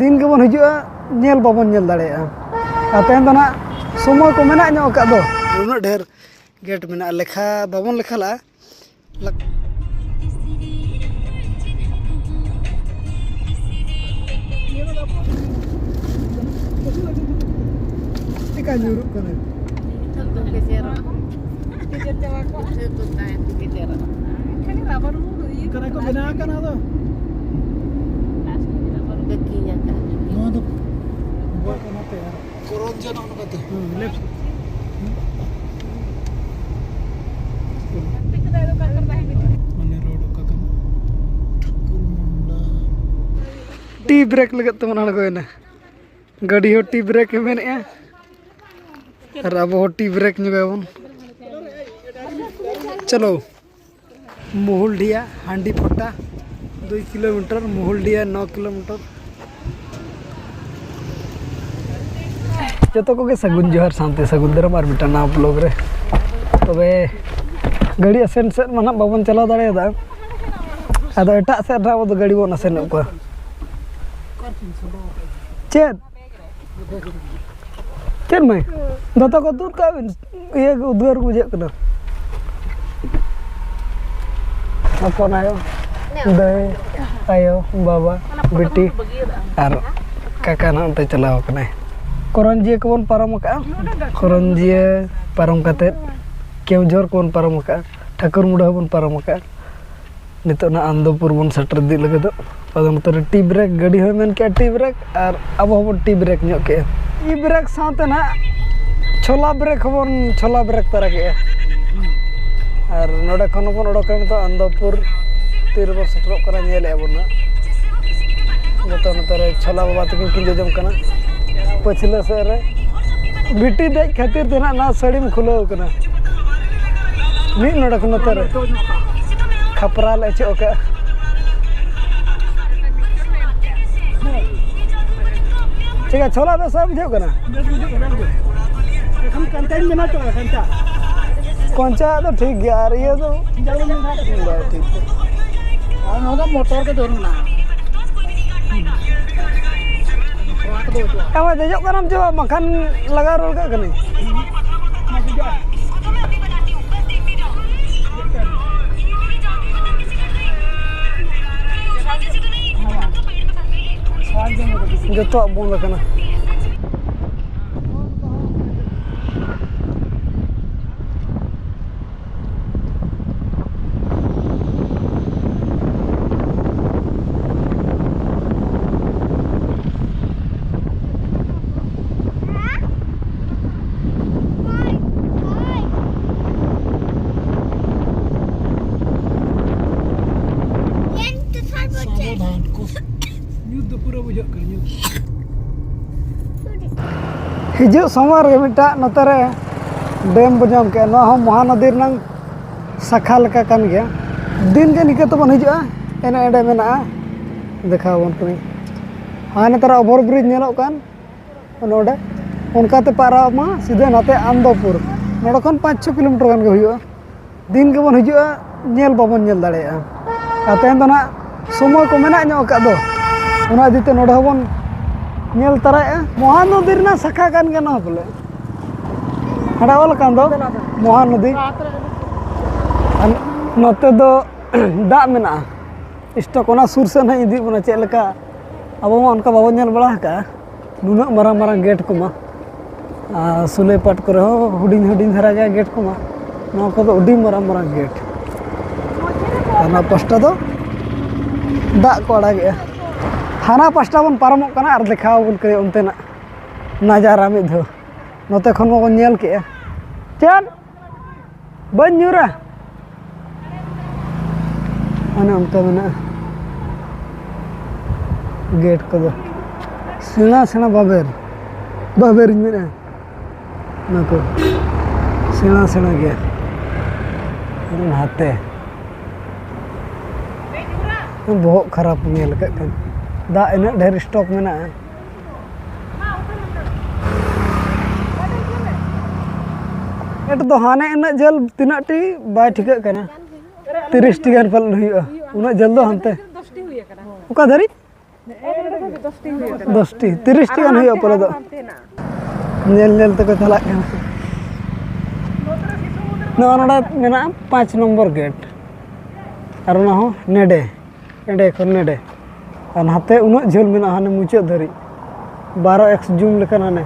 दिन के बन हिजुआ नेल बाबन नेल दाड़ेया तेन दो ना समय को मेना ᱧᱚᱜ ᱟᱠᱟᱫ ᱫᱚ ᱩᱱᱟᱹᱜ ढेर गेट मेना लेखा बाबन लेखा ला टिका nyuruk kana karena ko binakan ado kakinya kan no do buat kana te koron je no kate left mane road ka kan टी ब्रेक लगत तो मना लगोयना गाड़ी हो टी ब्रेक मेनेया और अब हो टी ब्रेक ᱧᱚᱜᱟᱵᱚᱱ चलो मुहुलडिया हांडी फटा 2 किलोमीटर मुहुलडिया 9 किलोमीटर जो को सगुन जोहर सानते सगुन दरम और मिटा ना ब्लॉग रे तबे गाड़ी असेन से माना बाबन चला दाड़ेदा आदो एटा से रा वो गाड़ी बन असेन को चेत चेत मैं दतो को दूर का ये उधर बुझे कना अपन आयो दे आयो बाबा बेटी और काका ना ते चलाव कना करंजिया कोन पारम का करंजिया पारम कते केवझर कोन पारम का ठाकुर मुडा बन पारम का नितो ना आंदोपुर बन सेटर दी लगे दो अदम तो टी ब्रेक गाड़ी हो मेन के टी ब्रेक और अब बन टी ब्रेक ᱧᱚᱜ के टी ब्रेक साथे ना छोला ब्रेक तरह के और नोडे खन बन ओडक तो आंदोपुर तीर बन सेटर करा नेले बन जतो नतरे छोला बाबा तकिन किन जजम कना पछले से रे बिटी दे खातिर देना ना सड़ीम खुलो कना मी नोडे खन नतरे खपरा ले चोका ठीक है छोला तो सब बुझे कना এখন कंटेन में ना तो कंचा कंचा तो ठीक यार ये तो जल्दी में खा ठीक है और नोगा मोटर के दोनों ना अब दे जो करम जो मक्खन लगा रोल का कने जो तो अब बोल कना हिजु समर रे मिटा नतरे डैम बजाम के ना हम महानदी नंग शाखा लका कान गया दिन के निके तो बन हिजुआ एने एडे मेना देखा बन कनी हां नतरा ओवर ब्रिज नेलो कान नोडे उनका ते पारा मा सीधे नाते आंदोपुर नोडे खन 5-6 किलोमीटर गान के हुआ दिन के बन हिजुआ नेल बाबन नेल दाड़ेया आतेन दो ना समय को मेना ᱧᱚᱜ ᱟᱠᱟᱫ दो उना दिते नोडे हबन नेल तराया महानदी ना शाखा कान के ना बोले हड़ा वाला कान दो महानदी नते दो दा मेना स्टॉक ओना सुर से ना इदी बना चेक लका अब उनका बाबन नेल बड़ा का नुना मारा मारा गेट को मा सुले पाट करे हो हुडिंग हुडिंग धरा गया गेट को मा ना को तो उडी मारा मारा गेट ना पस्टा दो दा को अड़ा गया हाना पास्टा बन पारमो कना और देखाव बन करे उनतेना नजारा में धो नते खन बन नेल के चल बन न्यूरा अने उनका मना गेट को दो सेना सेना बाबेर मेना नको सेना सेना गया हाथे बहुत खराब नेल का दा इन ढेर स्टॉक में ना एट तो हाने इन जल तीना टी बाय ठिका कना 30 टी गान फल हुई उना जल दो हनते उका धरी 10टी 30टी गान हुई परे दो नेल नेल तक चला नोड़ा मेना 5 नंबर गेट और ना हो नेडे एंडे खन नेडे और हाते उन झेल में हाने मुचाद धरी 12x जूम लेकिन हाने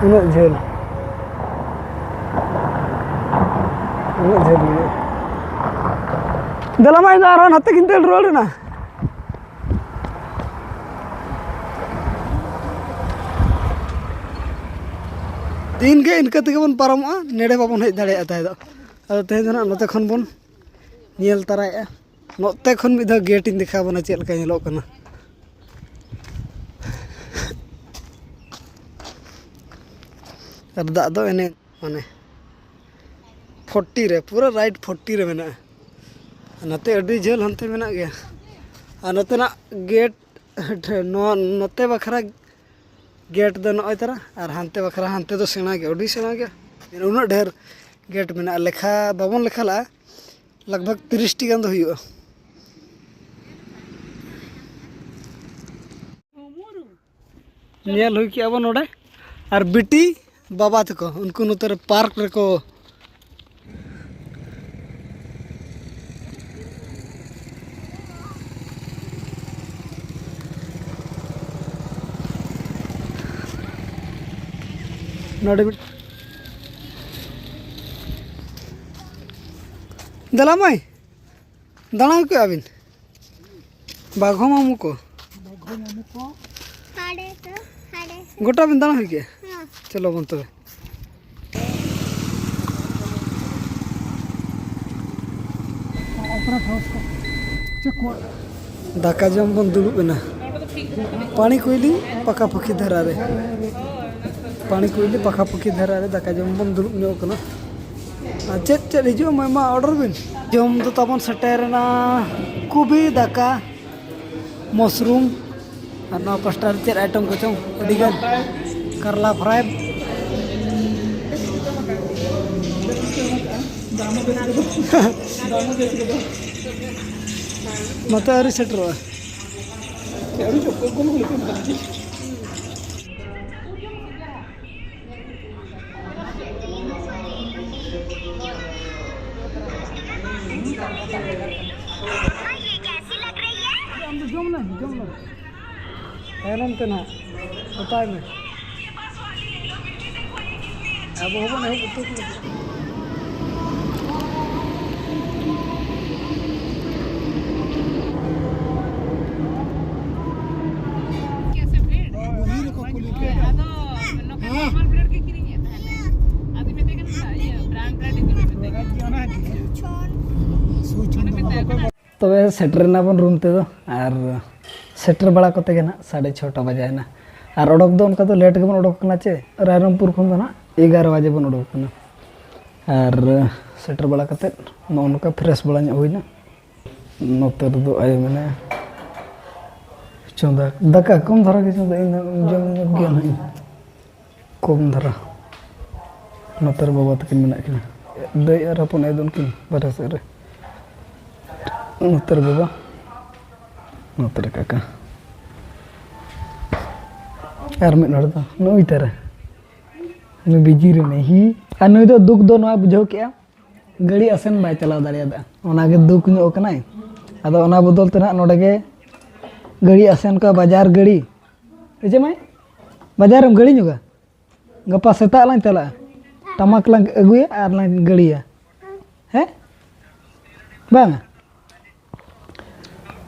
उन झेल दलामा आरान हाते किंतु रोड ना दिन के इनका तक बन पारमोआ नेडे बाबन हेज दाड़े आता है अदो तेज ना नते खन बन नेल तराया नते खन मिद गेट इन देखा बना चेल का नेलो कना और दा दो एने माने 40 रे पूरा राइट 40 रे मेना नते अडी झेल हनते मेना गया और नते ना गेट नते बखरा गेट दो नय तारा और हानते बखरा हानते तो सेना गया अडी सेना गया उन ढेर गेट मेना लेखा बाबन लेखा ला लगभग 30 टी गान दो हुआ नेल हुई कि अब नोडे और बिटी बाबा तको उनको नोतर पार्क रको नोडे दलामाई दाना को आबिन बाघो मामू को गोटा बिन दाना हुई के चलो बन तबे दाका जम बन दुड़ुब ना पानी कोइली पका पकी धरा रे पानी कोइली पका पकी धरा रे दाका जम बन दुड़ुब नो कना चेक चेक हिजो मा ऑर्डर बिन जम तो तबन सटेरना कुबी दाका मशरूम और ना पास्ता चेक आइटम को चो अडिगन करला फ्राई मत अरी सेटर ना बताए में अब हो नहीं तबे सेटर ना बन रूम ते दो और सेटर बड़ा कते के ना 6:30 बजे ना और ओडक दो उनका तो लेट के बन ओडक ना चे रायरमपुर खन ना 11 बजे बन ओडक ना और सेटर बड़ा कते न उनका फ्रेश बड़ा होइना नोतर दो आय माने चंदा दका कम धरा के चंदा इन जम गया नहीं कम धरा नोतर बाबा तक मेना के दई और अपन ए दोन की बरस रे नोतर बाबा नोतर काका और मिड हड़ दो नई तरह नु बिजी रे नहीं आ नई दो दुख दो नवा बुझो के गाड़ी आसन बाय चलाव दाड़ियादा ओना के दुख नो कनाय आदो ओना बदल ते ना नोडे के गाड़ी आसन का बाजार गाड़ी जे माय बाजार में गाड़ी नुगा गपा सेता लां चला टमाक लां अगुया और लां गाड़िया हैं बांग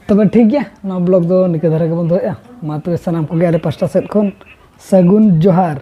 तब ठीक गया ना ब्लॉग दो निके धरे के बंद होया मा तो सनाम को गया 5टा सेट खन सगुन जोहार।